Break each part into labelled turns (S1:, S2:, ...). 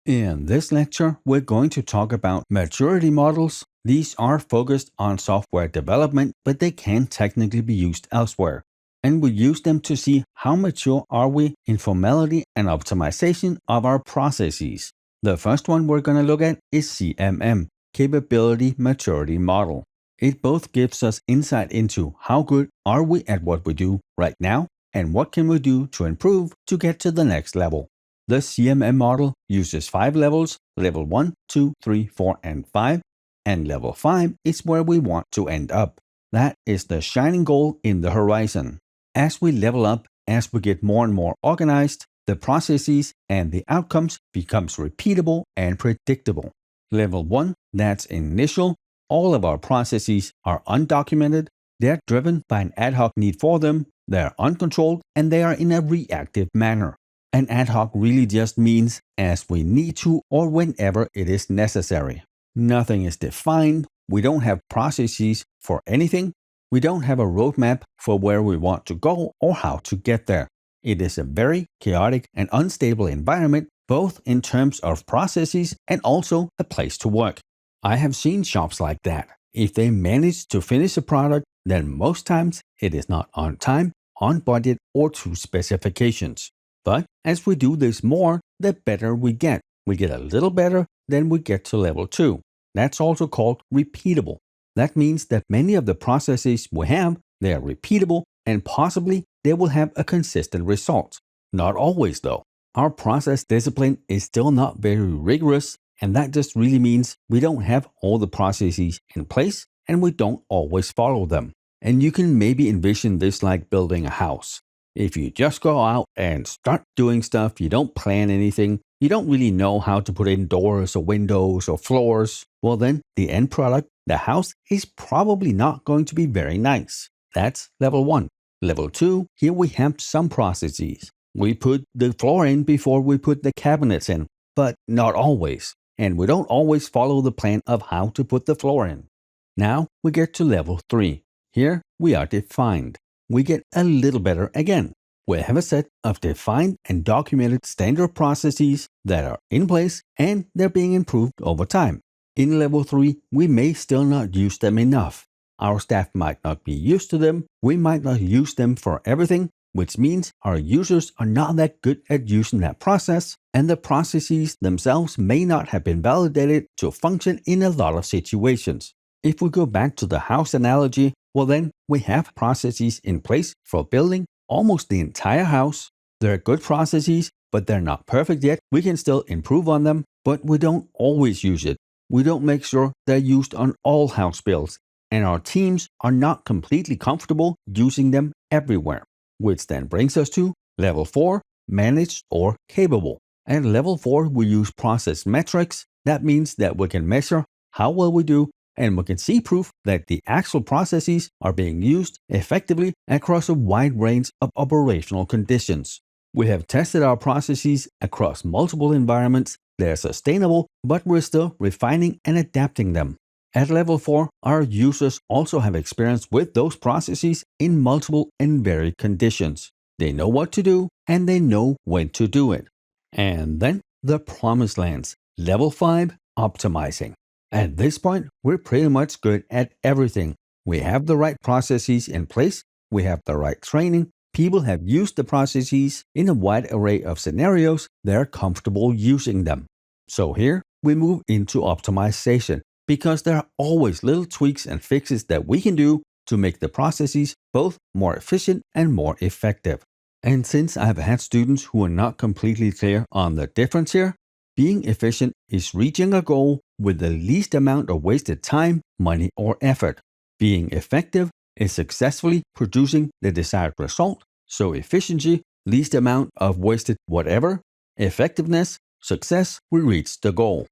S1: In this lecture, we're going to talk about maturity models. These are focused on software development, but they can technically be used elsewhere. And we use them to see how mature are we in formality and optimization of our processes. The first one we're going to look at is CMM, Capability Maturity Model. It both gives us insight into how good are we at what we do right now and what can we do to improve to get to the next level. The CMM model uses 5 levels, level 1, 2, 3, 4, and 5, and level 5 is where we want to end up. That is the shining goal in the horizon. As we level up, as we get more and more organized, the processes and the outcomes becomes repeatable and predictable. Level 1, that's initial. All of our processes are undocumented, they're driven by an ad hoc need for them, they're uncontrolled, and they are in a reactive manner. An ad hoc really just means as we need to or whenever it is necessary. Nothing is defined, we don't have processes for anything, we don't have a roadmap for where we want to go or how to get there. It is a very chaotic and unstable environment, both in terms of processes and also a place to work. I have seen shops like that. If they manage to finish a product, then most times it is not on time, on budget, or to specifications. But as we do this more, the better we get. We get a little better, then we get to level 2. That's also called repeatable. That means that many of the processes we have, they are repeatable and possibly they will have a consistent result. Not always though. Our process discipline is still not very rigorous, and that just really means we don't have all the processes in place and we don't always follow them. And you can maybe envision this like building a house. If you just go out and start doing stuff, you don't plan anything, you don't really know how to put in doors or windows or floors, well then the end product, the house, is probably not going to be very nice. That's level 1. Level 2, here we have some processes. We put the floor in before we put the cabinets in, but not always. And we don't always follow the plan of how to put the floor in. Now we get to level 3. Here we are defined. We get a little better again. We have a set of defined and documented standard processes that are in place and they're being improved over time. In level 3, we may still not use them enough. Our staff might not be used to them. We might not use them for everything, which means our users are not that good at using that process, and the processes themselves may not have been validated to function in a lot of situations. If we go back to the house analogy, well then we have processes in place for building almost the entire house. They're good processes, but they're not perfect yet. We can still improve on them, but we don't always use it. We don't make sure they're used on all house builds, and our teams are not completely comfortable using them everywhere. Which then brings us to level 4, managed or capable. At level 4, we use process metrics. That means that we can measure how well we do, and we can see proof that the actual processes are being used effectively across a wide range of operational conditions. We have tested our processes across multiple environments. They're sustainable, but we're still refining and adapting them. At level 4, our users also have experience with those processes in multiple and varied conditions. They know what to do, and they know when to do it. And then the promised lands, level 5, optimizing. At this point, we're pretty much good at everything. We have the right processes in place, we have the right training, people have used the processes in a wide array of scenarios, they're comfortable using them. So here, we move into optimization, because there are always little tweaks and fixes that we can do to make the processes both more efficient and more effective. And since I've had students who are not completely clear on the difference here, being efficient is reaching a goal with the least amount of wasted time, money, or effort. Being effective is successfully producing the desired result. So efficiency, least amount of wasted whatever. Effectiveness, success, we reach the goal.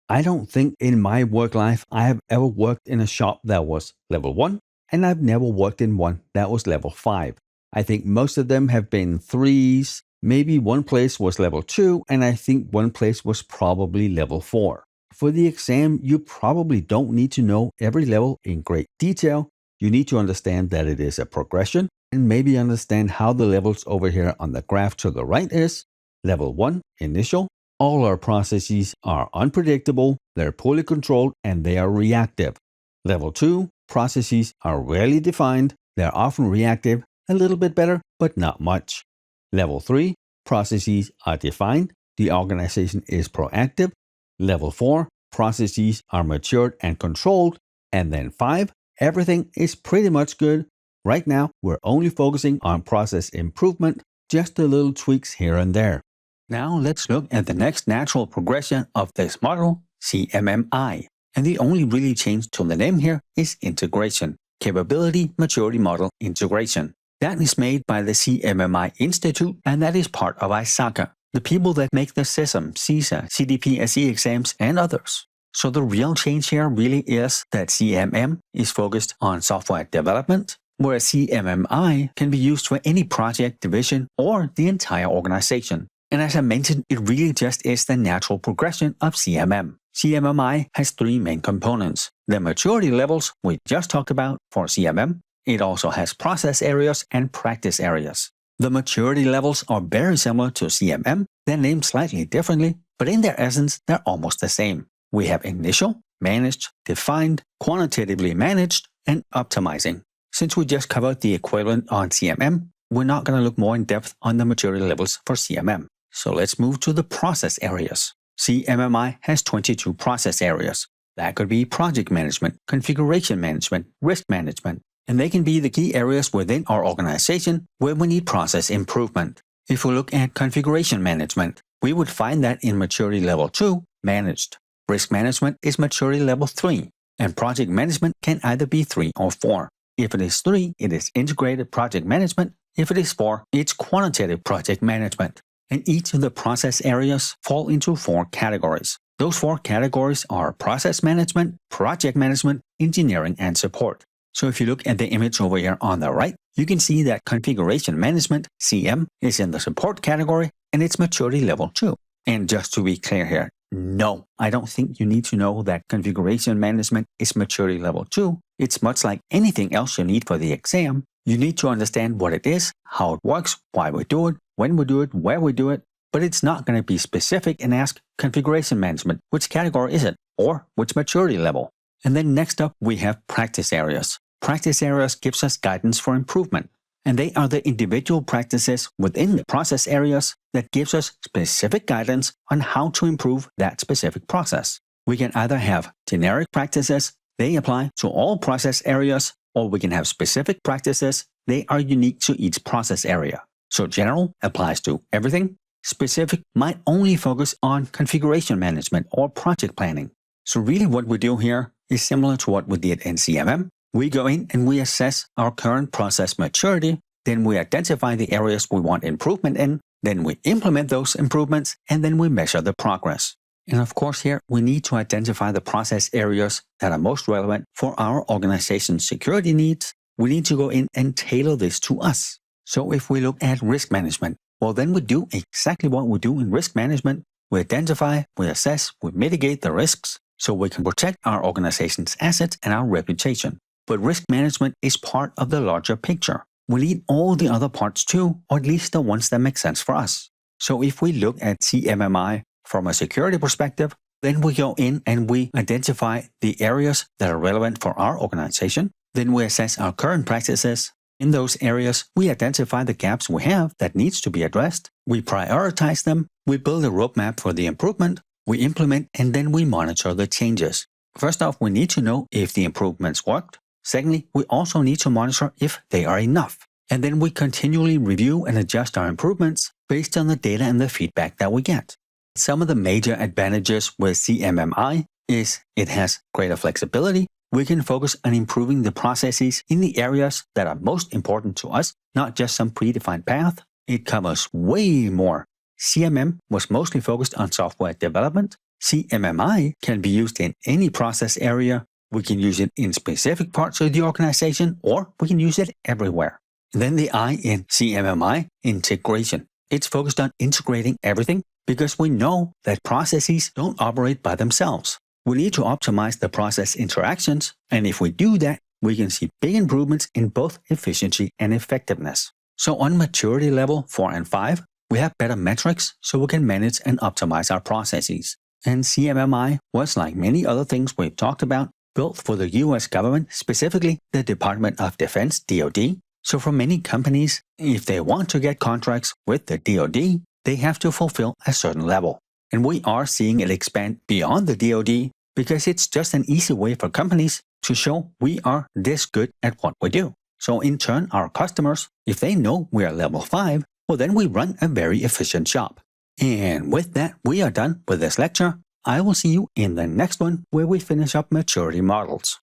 S1: I don't think in my work life I have ever worked in a shop that was level 1, and I've never worked in one that was level 5. I think most of them have been 3s, maybe one place was level 2, and I think one place was probably level 4. For the exam, you probably don't need to know every level in great detail. You need to understand that it is a progression, and maybe understand how the levels over here on the graph to the right is. Level 1, initial. All our processes are unpredictable, they're poorly controlled, and they are reactive. Level 2, processes are rarely defined, they're often reactive, a little bit better, but not much. Level 3, processes are defined, the organization is proactive. Level 4, processes are matured and controlled. And then 5, everything is pretty much good. Right now, we're only focusing on process improvement, just a little tweaks here and there. Now let's look at the next natural progression of this model, CMMI. And the only really change to the name here is integration, Capability Maturity Model Integration. That is made by the CMMI Institute, and that is part of 𝗖𝗚𝗏, the people that make the CISSPs, 𝗔𝗚, CDP-SE exams, and others. So the real change here really is that CMM is focused on software development, whereas CMMI can be used for any project, division, or the entire organization. And as I mentioned, it really just is the natural progression of CMM. CMMI has 3 main components. The maturity levels we just talked about for CMM. It also has process areas and practice areas. The maturity levels are very similar to CMM. They're named slightly differently, but in their essence, they're almost the same. We have initial, managed, defined, quantitatively managed, and optimizing. Since we just covered the equivalent on CMM, we're not going to look more in depth on the maturity levels for CMM. So let's move to the process areas. CMMI has 22 process areas. That could be project management, configuration management, risk management, and they can be the key areas within our organization where we need process improvement. If we look at configuration management, we would find that in maturity level 2, managed. Risk management is maturity level 3, and project management can either be 3 or 4. If it is 3, it is integrated project management. If it is 4, it's quantitative project management. And each of the process areas fall into 4 categories. Those 4 categories are process management, project management, engineering, and support. So if you look at the image over here on the right, you can see that configuration management, CM, is in the support category, and it's maturity level 2. And just to be clear here, no, I don't think you need to know that configuration management is maturity level 2. It's much like anything else you need for the exam. You need to understand what it is, how it works, why we do it, when we do it, where we do it, but it's not going to be specific and ask configuration management, which category is it, or which maturity level. And then next up, we have practice areas. Practice areas gives us guidance for improvement, and they are the individual practices within the process areas that gives us specific guidance on how to improve that specific process. We can either have generic practices, they apply to all process areas, or we can have specific practices, they are unique to each process area. So general applies to everything. Specific might only focus on configuration management or project planning. So really what we do here is similar to what we did in CMM. We go in and we assess our current process maturity, then we identify the areas we want improvement in, then we implement those improvements, and then we measure the progress. And of course here, we need to identify the process areas that are most relevant for our organization's security needs. We need to go in and tailor this to us. So if we look at risk management, well then we do exactly what we do in risk management. We identify, we assess, we mitigate the risks so we can protect our organization's assets and our reputation. But risk management is part of the larger picture. We need all the other parts too, or at least the ones that make sense for us. So if we look at CMMI from a security perspective, then we go in and we identify the areas that are relevant for our organization. Then we assess our current practices. In those areas, we identify the gaps we have that needs to be addressed. We prioritize them. We build a roadmap for the improvement. We implement, and then we monitor the changes. First off, we need to know if the improvements worked. Secondly, we also need to monitor if they are enough. And then we continually review and adjust our improvements based on the data and the feedback that we get. Some of the major advantages with CMMI is it has greater flexibility. We can focus on improving the processes in the areas that are most important to us, not just some predefined path. It covers way more. CMM was mostly focused on software development. CMMI can be used in any process area. We can use it in specific parts of the organization, or we can use it everywhere. Then the I in CMMI, integration. It's focused on integrating everything because we know that processes don't operate by themselves. We need to optimize the process interactions, and if we do that, we can see big improvements in both efficiency and effectiveness. So on maturity level 4 and 5, We have better metrics so we can manage and optimize our processes. And CMMI was, like many other things we've talked about, built for the US government, specifically the Department of Defense (DoD). So for many companies, if they want to get contracts with the DoD, they have to fulfill a certain level. And we are seeing it expand beyond the DoD because it's just an easy way for companies to show we are this good at what we do. So in turn, our customers, if they know we are level 5, well then we run a very efficient job. And with that, we are done with this lecture. I will see you in the next one where we finish up maturity models.